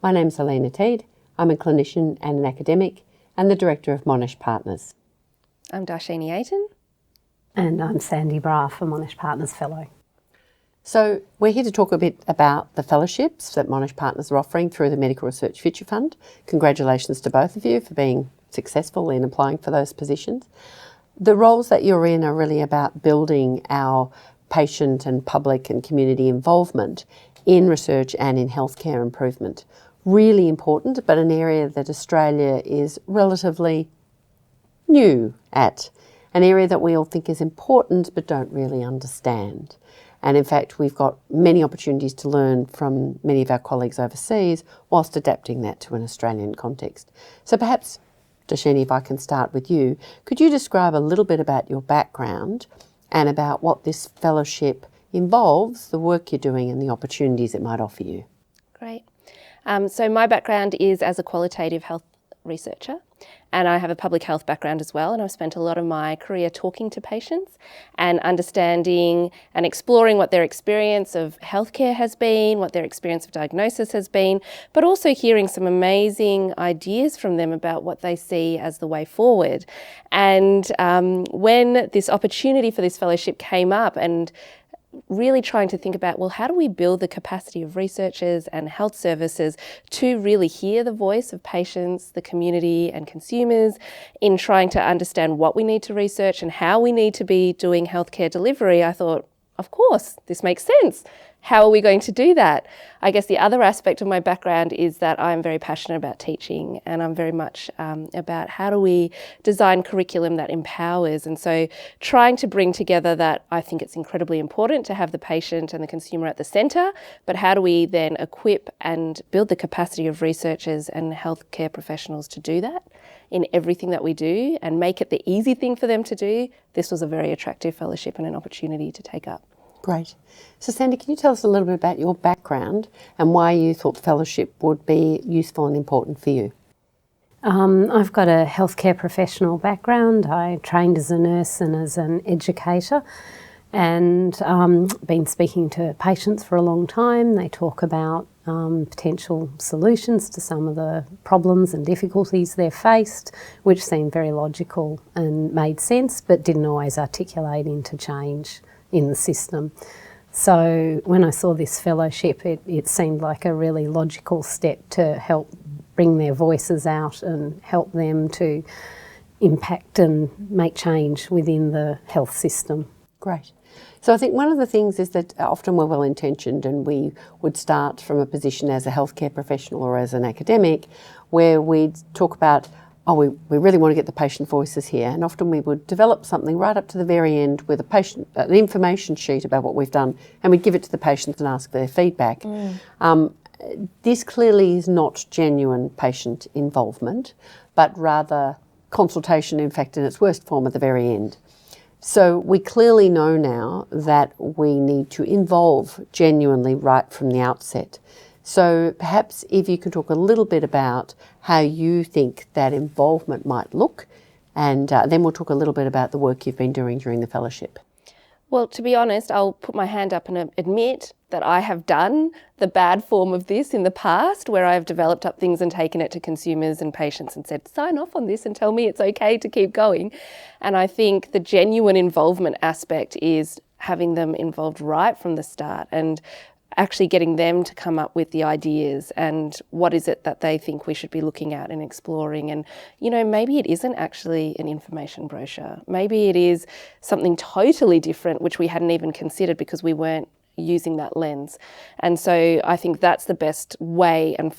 My name's Helena Teede. I'm a clinician and an academic and the director of Monash Partners. I'm Darshini Ayton. And I'm Sandra Braaf, a Monash Partners Fellow. So we're here to talk a bit about the fellowships that Monash Partners are offering through the Medical Research Future Fund. Congratulations to both of you for being successful in applying for those positions. The roles that you're in are really about building our patient and public and community involvement in research and in healthcare improvement. Really important, but an area that Australia is relatively new at, an area that we all think is important but don't really understand. And in fact, we've got many opportunities to learn from many of our colleagues overseas whilst adapting that to an Australian context. So perhaps, Darshini, if I can start with you, could you describe a little bit about your background and about what this fellowship involves, the work you're doing and the opportunities it might offer you? Great. So my background is as a qualitative health researcher, and I have a public health background as well, and I've spent a lot of my career talking to patients and understanding and exploring what their experience of healthcare has been, what their experience of diagnosis has been, but also hearing some amazing ideas from them about what they see as the way forward. And when this opportunity for this fellowship came up, and really trying to think about, well, how do we build the capacity of researchers and health services to really hear the voice of patients, the community and consumers in trying to understand what we need to research and how we need to be doing healthcare delivery, I thought, of course, this makes sense. How are we going to do that? I guess the other aspect of my background is that I'm very passionate about teaching, and I'm very much about how do we design curriculum that empowers. And so trying to bring together that, I think it's incredibly important to have the patient and the consumer at the centre, but how do we then equip and build the capacity of researchers and healthcare professionals to do that in everything that we do and make it the easy thing for them to do? This was a very attractive fellowship and an opportunity to take up. Great. So Sandra, can you tell us a little bit about your background and why you thought fellowship would be useful and important for you? I've got a healthcare professional background. I trained as a nurse and as an educator, and been speaking to patients for a long time. They talk about potential solutions to some of the problems and difficulties they've faced, which seemed very logical and made sense, but didn't always articulate into change in the system. So when I saw this fellowship, it seemed like a really logical step to help bring their voices out and help them to impact and make change within the health system. Great. So I think one of the things is that often we're well-intentioned and we would start from a position as a healthcare professional or as an academic where we'd talk about, we really want to get the patient voices here, and often we would develop something right up to the very end with an information sheet about what we've done, and we'd give it to the patients and ask for their feedback. This clearly is not genuine patient involvement, but rather consultation, in fact, in its worst form at the very end. So we clearly know now that we need to involve genuinely right from the outset. So perhaps if you could talk a little bit about how you think that involvement might look, and then we'll talk a little bit about the work you've been doing during the fellowship. Well, to be honest, I'll put my hand up and admit that I have done the bad form of this in the past, where I've developed up things and taken it to consumers and patients and said, sign off on this and tell me it's okay to keep going. And I think the genuine involvement aspect is having them involved right from the start and actually getting them to come up with the ideas and what is it that they think we should be looking at and exploring. And, maybe it isn't actually an information brochure. Maybe it is something totally different, which we hadn't even considered because we weren't using that lens. And so I think that's the best way and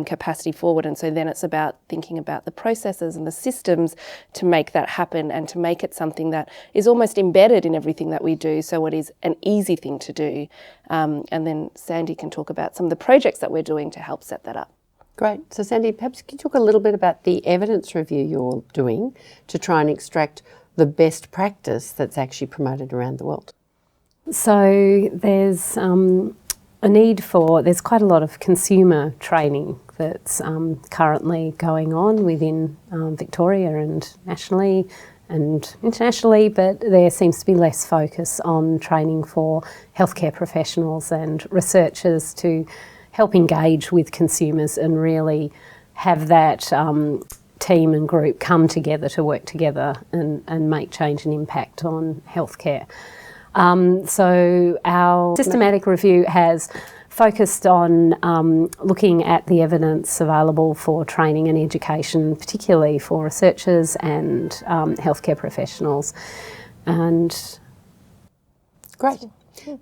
capacity forward. And so then it's about thinking about the processes and the systems to make that happen and to make it something that is almost embedded in everything that we do, so it is an easy thing to do. And then Sandy can talk about some of the projects that we're doing to help set that up. Great. So Sandy, perhaps can you talk a little bit about the evidence review you're doing to try and extract the best practice that's actually promoted around the world? So there's there's quite a lot of consumer training that's currently going on within Victoria and nationally and internationally, but there seems to be less focus on training for healthcare professionals and researchers to help engage with consumers and really have that team and group come together to work together and make change and impact on healthcare. So our systematic review has focused on looking at the evidence available for training and education, particularly for researchers and healthcare professionals. And great.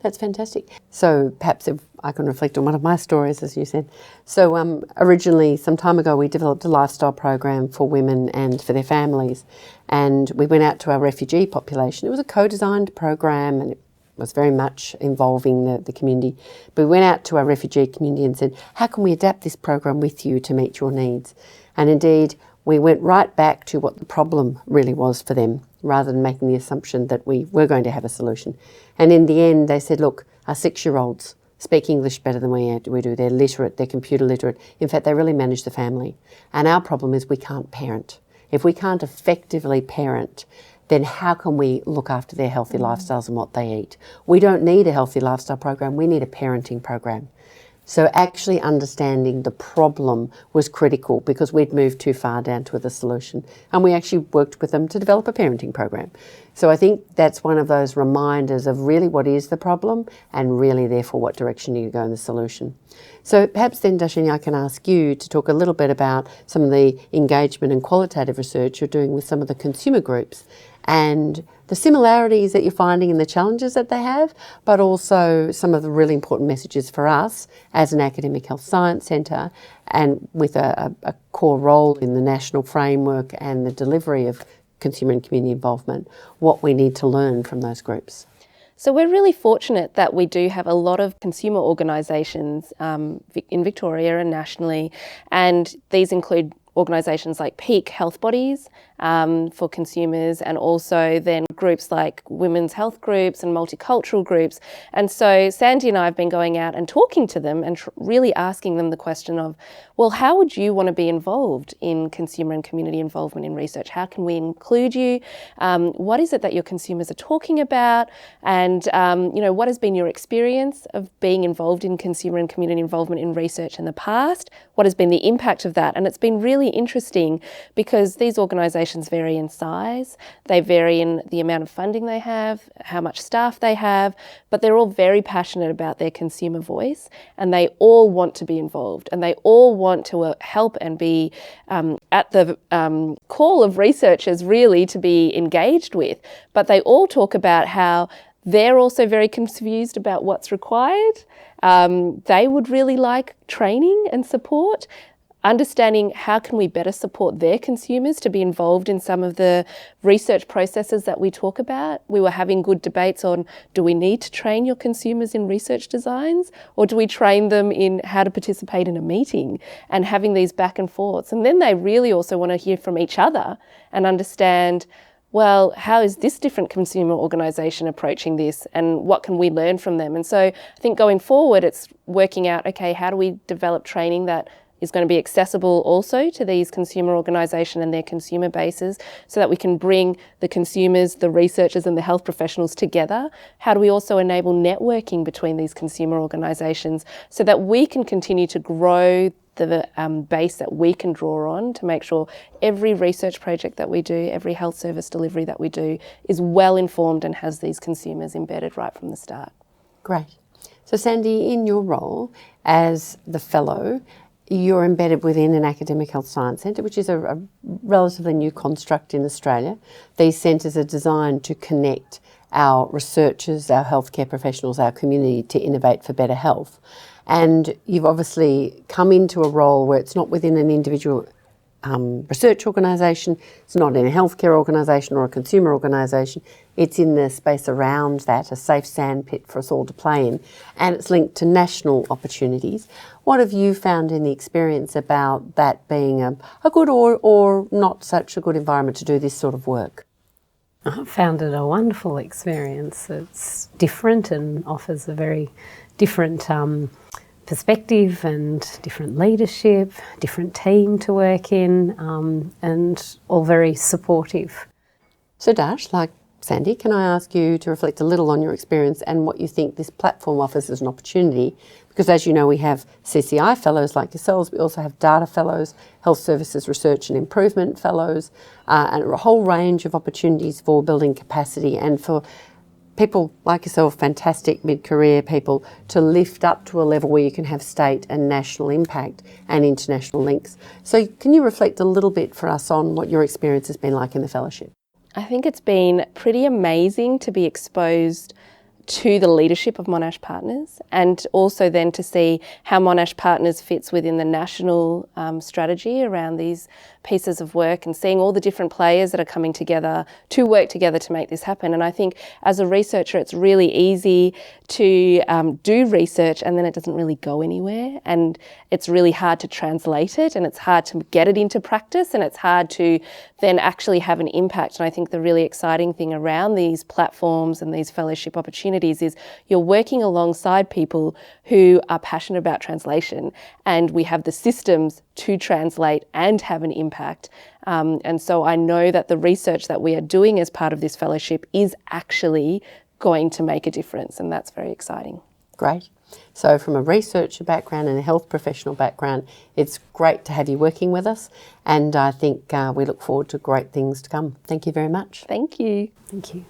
That's fantastic. So perhaps if I can reflect on one of my stories, as you said. So originally, some time ago, we developed a lifestyle program for women and for their families. And we went out to our refugee population. It was a co-designed program and it was very much involving the community. But we went out to our refugee community and said, how can we adapt this program with you to meet your needs? And indeed, we went right back to what the problem really was for them, rather than making the assumption that we were going to have a solution. And in the end, they said, look, our 6-year-olds speak English better than we do. They're literate, they're computer literate. In fact, they really manage the family. And our problem is we can't parent. If we can't effectively parent, then how can we look after their healthy lifestyles and what they eat? We don't need a healthy lifestyle program, we need a parenting program. So actually understanding the problem was critical because we'd moved too far down to the solution. And we actually worked with them to develop a parenting program. So I think that's one of those reminders of really what is the problem and really therefore what direction you go in the solution. So perhaps then, Darshini, I can ask you to talk a little bit about some of the engagement and qualitative research you're doing with some of the consumer groups and the similarities that you're finding and the challenges that they have, but also some of the really important messages for us as an academic health science centre and with a core role in the national framework and the delivery of consumer and community involvement, what we need to learn from those groups. So we're really fortunate that we do have a lot of consumer organisations in Victoria and nationally, and these include organisations like peak health bodies for consumers, and also then groups like women's health groups and multicultural groups. And so Sandy and I have been going out and talking to them and really asking them the question of, well, how would you want to be involved in consumer and community involvement in research? How can we include you? What is it that your consumers are talking about? And, what has been your experience of being involved in consumer and community involvement in research in the past? What has been the impact of that? And it's been really interesting because these organisations vary in size, they vary in the amount of funding they have, how much staff they have, but they're all very passionate about their consumer voice and they all want to be involved and they all want to help and be at the call of researchers really to be engaged with. But they all talk about how they're also very confused about what's required. They would really like training and support. Understanding how can we better support their consumers to be involved in some of the research processes that we talk about. We were having good debates on, do we need to train your consumers in research designs, or do we train them in how to participate in a meeting, and having these back and forths. And then they really also want to hear from each other and understand, well, how is this different consumer organisation approaching this and what can we learn from them? And so I think going forward, it's working out, okay, how do we develop training that is going to be accessible also to these consumer organisations and their consumer bases so that we can bring the consumers, the researchers and the health professionals together? How do we also enable networking between these consumer organisations so that we can continue to grow the base that we can draw on to make sure every research project that we do, every health service delivery that we do is well informed and has these consumers embedded right from the start. Great. So Sandy, in your role as the fellow, you're embedded within an academic health science centre, which is a relatively new construct in Australia. These centres are designed to connect our researchers, our healthcare professionals, our community to innovate for better health. And you've obviously come into a role where it's not within an individual research organisation, it's not in a healthcare organisation or a consumer organisation, it's in the space around that, a safe sandpit for us all to play in, and it's linked to national opportunities. What have you found in the experience about that being a good or not such a good environment to do this sort of work? I found it a wonderful experience. It's different and offers a very different perspective and different leadership, different team to work in, and all very supportive. So Darsh, like Sandy, can I ask you to reflect a little on your experience and what you think this platform offers as an opportunity? Because as you know, we have CCI fellows like yourselves, we also have data fellows, health services research and improvement fellows, and a whole range of opportunities for building capacity and for people like yourself, fantastic mid-career people, to lift up to a level where you can have state and national impact and international links. So can you reflect a little bit for us on what your experience has been like in the fellowship? I think it's been pretty amazing to be exposed to the leadership of Monash Partners, and also then to see how Monash Partners fits within the national strategy around these pieces of work, and seeing all the different players that are coming together to work together to make this happen. And I think as a researcher, it's really easy to do research and then it doesn't really go anywhere, and it's really hard to translate it, and it's hard to get it into practice, and it's hard to then actually have an impact. And I think the really exciting thing around these platforms and these fellowship opportunities is you're working alongside people who are passionate about translation, and we have the systems to translate and have an impact. And so I know that the research that we are doing as part of this fellowship is actually going to make a difference, and that's very exciting. Great. So from a researcher background and a health professional background, it's great to have you working with us, and I think we look forward to great things to come. Thank you very much. Thank you. Thank you.